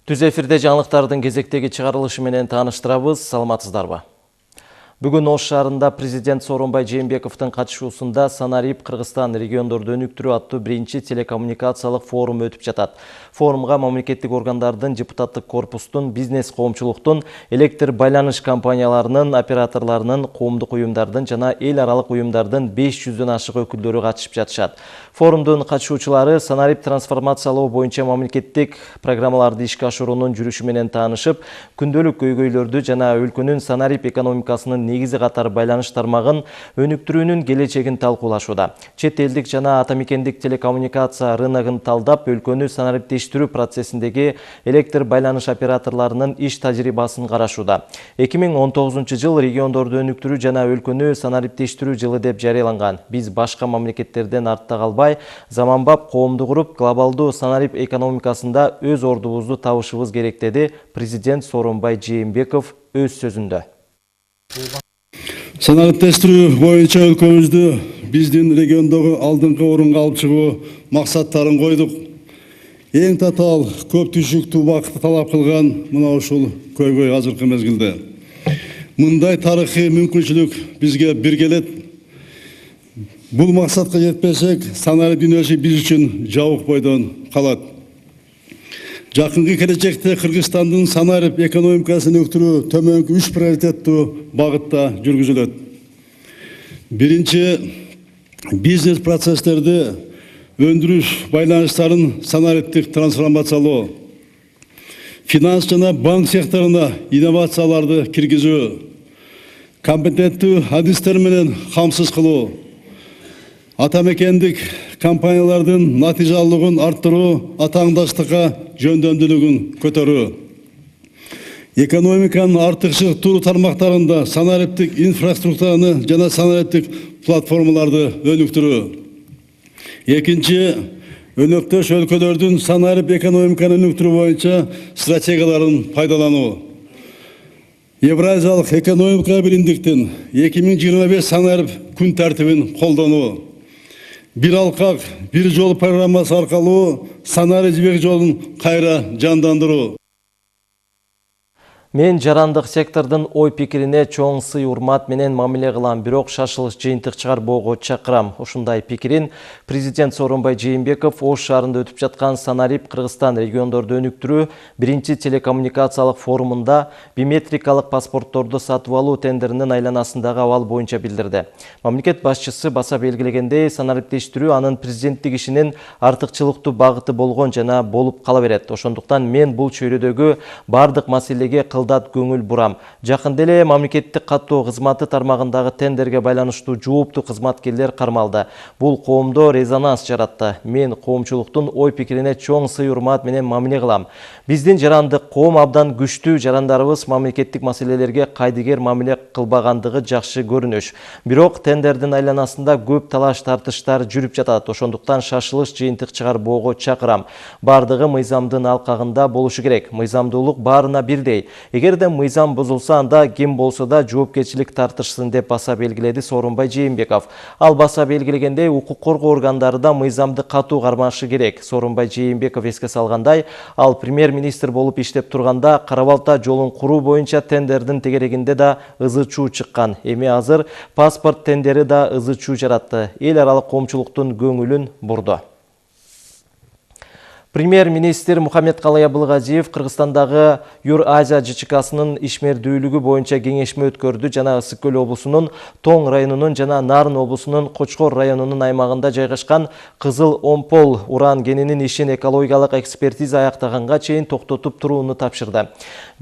Түз эфирде жаңылыктардын кезектеги чыгарылышы менен тааныштырабыз. Саламатсыздарбы? Бүгүн Ош шаарында президент Сооронбай Жээнбековдун катышуусунда Санарип Кыргызстан региондорду өнүктүрүү аттуу биринчи телекоммуникациялык форум өтүп жатат. Форумга мамлекеттик органдардын, депутаттык корпустун, бизнес коомчулуктун, электр байланыш компанияларынын, операторлорунун, коомдук уюмдардын жана эл аралык уюмдардын 500дөн ашык өкүлдөрү катышып жатышат. Форумдун катышуучулары Санарип трансформациялоо боюнча мамлекеттик программаларды ишке ашыруунун жүрүшү менен таанышып, күндөлүк көйгөйлөрдү жана өлкөнүн Санарип экономикасынын негизи катар байланыш тармагын өнүктүрүүнүн келечегин талкуулашууда. Чет элдик жана атамекендик телекоммуникация рыногун талдап, өлкөнү санариптештирүү процессиндеги электр байланыш операторлорунун иш тажрыйбасын карашууда. 2019 жыл региондорду өнүктүрүү жана өлкөнү санариптештирүү жылы деп жарыяланган. Биз башка мамлекеттерден артта калбай, заманбап коомду куруп, глобалдуу санарип экономикасында өз ордубузду табышыбыз керек, деди президент Сооронбай Жээнбеков өз сөзүндө. Санариптештирүү боюнча өлкөбүздү биздин региондогу алдыңкы орунга алып чыгуу максаттарын койдук. Эң татаал көп түшүктүү убакытты талап кылган мына ушул көйгөй азыркы мезгилде. Мындай тарыхый мүмкүнчүлүк бизге бир келет. Бул максатка жетпесек, санарип дүйнөсү биз үчүн жабык бойдон калат. Жакынкы келечекте Кыргызстандын санарип экономикасын өктүрүү төмөнкү 3 приоритеттүү багытта жүргүзүлөт. Биринчи, бизнес процесстерди өндүрүш байланыштарын санариптик трансформациялоо. Финанс жана банк секторуна инновацияларды киргизүү. Компетенттүү адистер менен камсыз кылуу. Атамекендик компаниялардын натыйжалуулугун арттыруу, атааңдаштыкка жөндөмдүүлүгүн көтөрүү. Экономиканын артыкчылыктуу тармактарында санариптик инфраструктураны жана санариптик платформаларды өнүктүрүү. Экинчи, өнөктөш өлкөлөрдүн санарип экономиканы өнүктүрүү боюнча стратегияларын пайдалануу. Евразиялык экономика биримдиктин 2025 санарип күн тартибин колдонуу. Бир алкак, бир жол программасы аркылуу санарип жибек жолун кайра жандандыруу. Мен жарандык сектордун ой пикирине чоң сый урмат менен мамиле кылам, бирок шашылыш жыйынтык чыгарбоого чакырам. Ушундай пикирин президент Сооронбай Жээнбеков Ош шаарында өтүп жаткан Санарип Кыргызстан региондорду өнүктүрүү биринчи телекоммуникациялык форумунда биметрикалык паспортторду сатып алуу тендеринин айланасындагы абал боюнча билдирди. Мамлекет башчысы баса белгилегендей, санариптештирүү анын президенттик ишинин артыкчылыктуу багыты болгон жана болуп кала берет. Ошондуктан мен бул чөйрөдөгү бардык маселеге көңүл бурам. Жакында эле мамлекеттик каттоо кызматы тармагындагы тендерге байланыштуу жооптуу кызматкерлер кармалды. Бул коомдо резонанс жаратты. Мен коомчулуктун ой пикирине чоң сый урмат менен мамиле кылам. Биздин жарандык коом абдан күчтүү, жарандарыбыз мамлекеттик маселелерге кайдыгер мамиле кылбагандыгы жакшы көрүнүш. Бирок тендердин айланасында көп талаш тартыштар жүрүп жатат. Ошондуктан шашылыш жыйынтык чыгарбоого чакырам. Бардыгы мыйзамдын алкагында болушу керек. Мыйзамдуулук баарына бирдей. Эгерде мыйзам бузулса, анда ким болсо да жоопкерчилик тартышсын деп баса белгиледи Сооронбай Жээнбеков. Ал баса белгилегендей, укук коргоо органдары да мыйзамды катуу кармашы керек. Сооронбай Жээнбеков эске салгандай, ал премьер-министр болуп иштеп турганда Кара-Балта жолун куруу боюнча тендердин тегерегинде да ызы чуу чыккан. Эми азыр паспорт тендери да ызы чуу жаратты. Эл аралык коомчулуктун көңүлүн бурду. Премьер-министр Мухаммедкалый Абылгазиев Кыргызстандагы Юр-Азия ЖЧКсынын ишмердүүлүгү боюнча кеңешме өткөрдү жана Ысык көл облусунун Тоң районунун жана Нарын облусунун Кочкор районунун аймагында жайгашкан Кызыл Омпол уран кенинин ишин экологиялык экспертиза аяктаганга чейин токтотуп турууну тапшырды.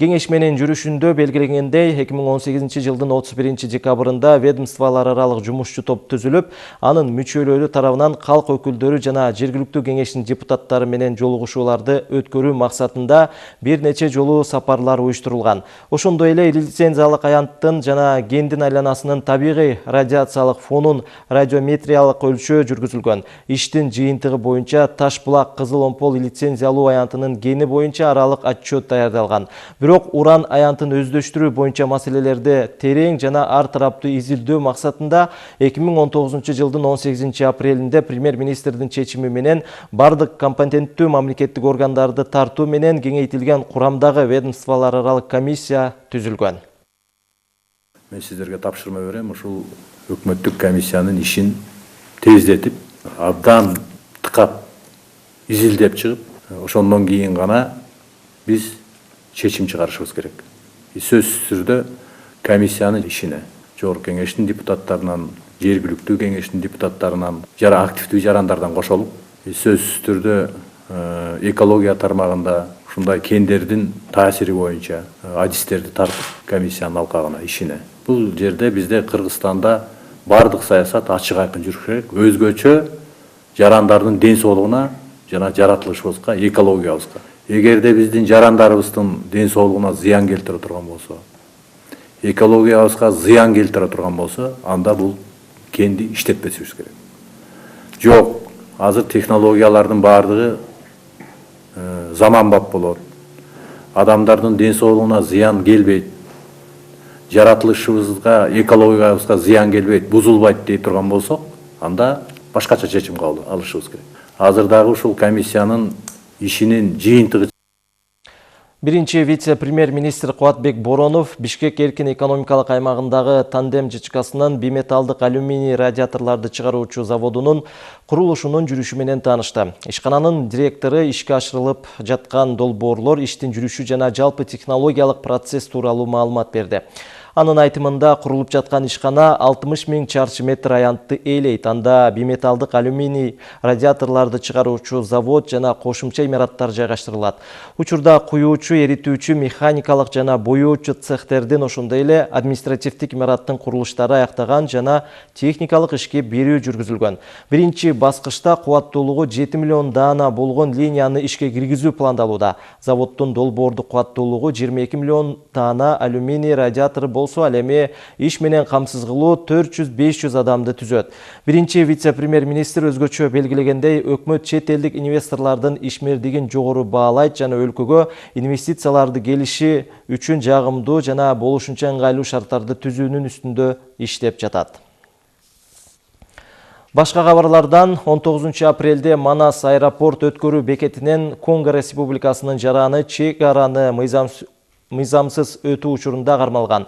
Кеңешменин жүрүшүндө белгиленгендей, 2018 жылдын 31 декабрында ведомстволор аралык жумушчу топ түзүлүп, анын мүчөлөрү тарабынан калк өкүлдөрү жана жергиликтүү кеңештин депутаттары менен жолугушууларды өткөрүү максатында бир нече жолу сапарлар уюштурулган. Ошондой эле лицензиялык аянттын жана кендин айланасынын табигый радиациялык фонун радиометриялык өлчөө жүргүзүлгөн. Иштин жыйынтыгы боюнча Таш-Булак Кызыл Омпол лицензиялуу аянтынын кени боюнча аралык отчет даярдалган. Бирок уран аянтын өздөштүрүү боюнча маселелерди терең жана ар тараптуу изилдөө максатында 2019 жылдын 18 апрелинде премьер-министрдин чечими менен бардык компетенттүү мамлекеттик органдарды тартуу менен кеңейтилген курамдагы ведомстволор аралык комиссия түзүлгөн. Мен сиздерге тапшырма берем, ушул өкмөттүк комиссиянын ишин тездетип, абдан тыкап, изилдеп чыгып, ошондон кийин гана биз чечим чыгарышыбыз керек. Сөзсүз түрдө комиссиянын ишине жогорку кеңештин депутаттарынан, жергиликтүү кеңештин депутаттарынан, активдүү жарандардан кошолуп, сөзсүз түрдө экология тармагында ушундай кендердин таасири боюнча адистерди тартып комиссиянын алкагына ишине. Бул жерде бизде Кыргызстанда бардык саясат ачык айкын жүрүш керек. Өзгөчө жарандардын ден соолугуна жана жаратылышыбызга, экологиябызга. Эгерде биздин жарандарыбыздын ден соолугуна зыян келтире турган болсо, экологиябызга зыян келтире турган болсо, анда бул кенди иштетпесибиз керек. Жок, азыр технологиялардын бардыгы заманбап болот. Адамдардын ден соолугуна зыян келбейт. Жаратылышыбызга, экологиябызга зыян келбейт, бузулбайт дей турган болсок, анда башкача чечим алышыбыз керек. Азырдагы ушул комиссиянын ишинин жыйынтыгы. Биринчи вице-премьер-министр Кубатбек Боронов Бишкек эркин экономикалык аймагындагы тандем ЖЧКсынын биметалдык алюминий радиаторларды чыгаруучу заводунун курулушунун жүрүшү менен таанышты. Ишкананын директору ишке ашырылып жаткан долбоорлор, иштин жүрүшү жана жалпы технологиялык процесс тууралуу маалымат берди. Анын айтымында курулуп жаткан ишкана 60 000 чарчы метр аянтты ээлейт. Анда биметалдык алюминий радиаторларды чыгаруучу завод жана кошумча имараттар жайгаштырылат. Учурда куюучу, эритүүчү, механикалык жана боёочу цехтердин, ошондой эле административдик имараттын курулуштары аяктаган жана техникалык ишке берүү жүргүзүлгөн. Биринчи баскычта кубаттуулугу 7 миллион даана болгон линияны ишке киргизүү пландалууда. Заводдун долбоордук кубаттуулугу 22 миллион даана алюминий радиатору болсо, ал эми иш менен камсыз кылуу 400-500 адамды түзөт. Биринчи вице-премьер-министр өзгөчө белгилегендей, өкмөт чет элдик инвесторлордун ишмердигин жогору баалайт жана өлкөгө инвестицияларды келиши үчүн жагымдуу жана болушунча ыңгайлуу шарттарды түзүүнүн үстүндө иштеп жатат. Башка кабарлардан 19 апрелде Манас аэропорт өткөрүү бекетинен Конго Республикасынын жараны чек араны мыйзамсыз өтүү учурунда кармалган.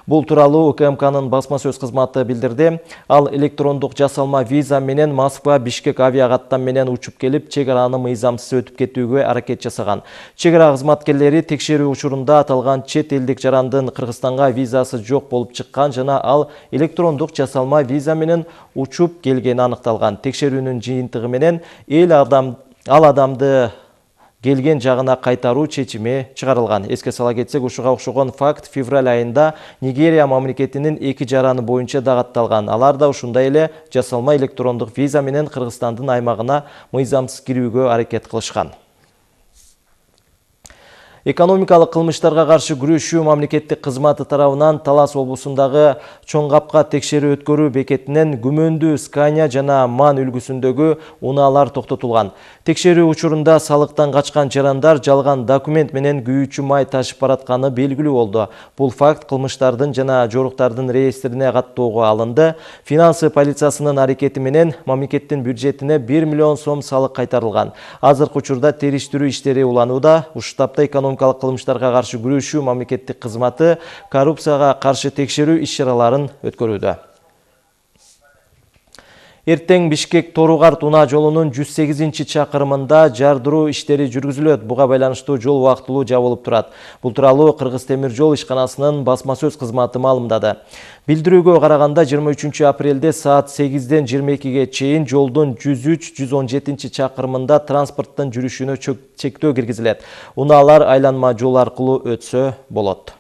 Бул тууралуу УКМКнын басма сөз кызматы билдирди. Ал электрондук жасалма виза менен Москва Бишкек авиакаттам менен учуп келип, чек араны мыйзамсыз өтүп кетүүгө аракет жасаган. Чек ара кызматкерлери текшерүү учурунда аталган чет элдик жарандын Кыргызстанга визасы жок болуп чыккан жана ал электрондук жасалма виза менен учуп келгени аныкталган. Текшерүүнүн жыйынтыгы менен ал адамды келген жагына кайтаруу чечими чыгарылган. Эске сала кетсек, ушуга окшогон факт февраль айында Нигерия мамлекетинин 2 жараны боюнча дагатталган. Алар да ушундай эле жасалма электрондук виза менен Кыргызстандын аймагына мыйзамсыз кирүүгө аракет кылышкан. Экономикалык кылмыштарга каршы күрөшүү мамлекеттик кызматы тарабынан Талас облусундагы Чоң Капка текшерүү өткөрүү бекетинен күмөндүү Скания жана МАН үлгүсүндөгү унаалар токтотулган. Текшерүү учурунда салыктан качкан жарандар жалган документ менен күйүүчү май ташып баратканы белгилүү болду. Бул факт кылмыштардын жана жоруктардын реестрине каттоого алынды. Финансы полициясынын аракети менен мамлекеттин бюджетине 1 миллион сом салык кайтарылган. Азыркы учурда териштирүү иштери уланууда. Ушул экономикалык кылмыштарга каршы күрөшүү мамлекеттик кызматы коррупцияга каршы текшерүү иш-чараларын өткөрүүдө. Эртең Бишкек Торугарт унаа жолунун 108-чакырымында жардыруу иштери жүргүзүлөт. Буга байланыштуу жол убактылуу жабылып турат. Бул тууралуу Кыргыз темир жол ишканасынын басма сөз кызматы маалымдады. Билдирүүгө караганда 23 апрелде саат 8-ден 22-ге чейин жолдун 103-117-чакырымында транспорттун жүрүшүнө чектөө киргизилет. Унаалар айланма жол аркылуу өтсө болот.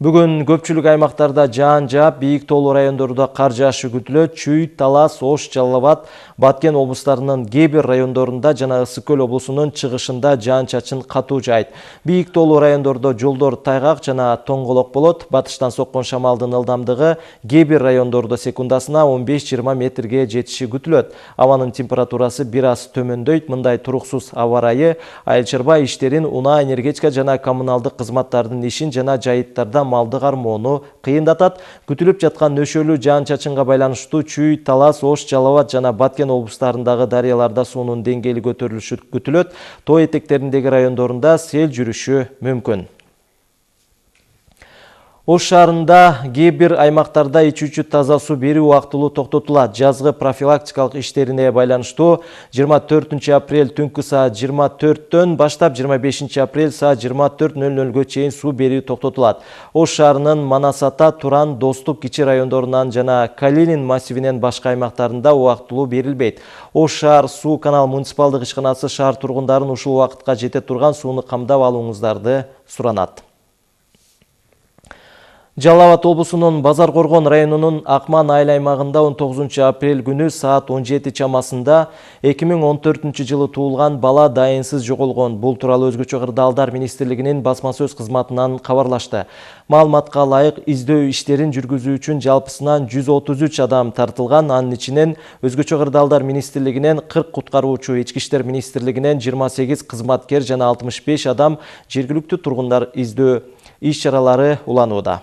Бүгүн көпчүлүк аймактарда жаан жаап, бийик тоолуу райондордо кар жаашы күтүлөт. Чүй, Талас, Ош, Жалал Абад, Баткен облустарынын кээ бир райондорунда жана Ысык көл облусунун чыгышында жаан-чачын катуу жаайт. Бийик тоолуу райондордо жолдор тайгак жана тоңголок болот. Батыштан соккон шамалдын ылдамдыгы кээ бир райондордо секундасына 15-20 метрге жетиши күтүлөт. Абанын температурасы бир аз төмөндөйт. Мындай туруксуз аба ырайы айыл чарба иштерин, унаа, энергетика жана коммуналдык кызматтардын ишин жана жайыттарда малды кармоону кыйындатат. Күтүлүп жаткан нөшөлүү жаан-чачынга байланыштуу Чүй, Талас, Ош, Жалал абад жана Баткен облустарындагы дарыяларда суунун деңгээли көтөрүлүшү күтүлөт. Тоо этектериндеги райондорунда сел жүрүшү мүмкүн. Ош шаарында кээ бир аймактарда ичүүчү таза суу берүү убактылуу токтотулат. Жазгы профилактикалык иштерине байланыштуу 24 апрель түнкү саат 24-төн баштап 25 апрель саат 24:00-гө чейин суу берүү токтотулат. Ош шаарынын Манас Ата, Туран, Достук кичи райондорунан жана Калинин массивинен башка аймактарында убактылуу берилбейт. Ош шаар суу канал муниципалдык ишканасы шаар тургундарын ушул убакытка жете турган сууну камдап алууңуздарды суранат. Жалал абад облусунун Базар Коргон районунун Акман айыл аймагында 19 апрель күнү саат 17 чамасында 2014 жылы туулган бала дайынсыз жоголгон. Бул тууралуу Өзгөчө кырдаалдар министрлигинин басма сөз кызматынан кабарлашты. Маалыматка ылайык, издөө иштерин жүргүзүү үчүн жалпысынан 133 адам тартылган. Анын ичинен Өзгөчө кырдаалдар министрлигинен 40 куткаруучу, Ички иштер министрлигинен 28 кызматкер жана 65 адам жергиликтүү тургундар издөө иш-чаралары уланууда.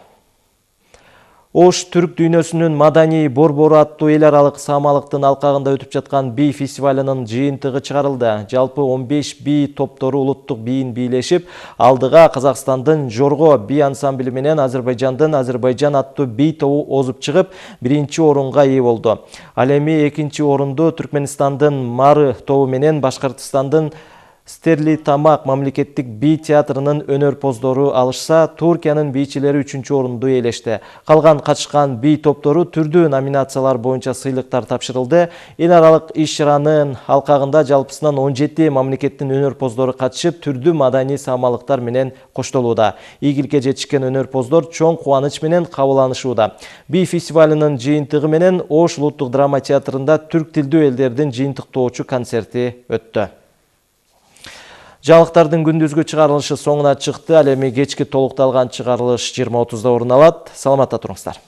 Ош түрк дүйнөсүнүн маданий борбору аттуу эл аралык саамалыктын алкагында өтүп жаткан би фестивалынын жыйынтыгы чыгарылды. Жалпы 15 би топтору улуттук бийин бийлешип, алдыга Казакстандын Жорго би ансамблі менен Азербайжандын Азербайжан аттуу би тобу озуп чыгып, биринчи орунга ээ болду. Ал эми экинчи орунду Түркменистандын Мары тобу менен Башкортостандын Стерлитамак мамлекеттик би театрынын өнөрпоздору алышса, Туркиянын бийчилери 3-чү орунду ээлешти. Калган катышкан би топтору түрдүү номинациялар боюнча сыйлыктар тапшырылды. Эл аралык иш-чаранын алкагында жалпысынан 17 мамлекеттин өнөрпоздору катышып, түрдүү маданий саамалыктар менен коштолууда. Ийгиликке жетишкен өнөрпоздор чоң кубаныч менен кабыланышууда. Би фестивалынын жыйынтыгы менен Ош улуттук драма театрында түрк тилдүү элдердин жыйынтыктоочу концерти өттү. Жаңылыктардын күндүзгү чыгарылышы соңуна чыкты. Ал эми кечки толукталган чыгарылыш 20:30 орун алат. Саламатта туруңуздар.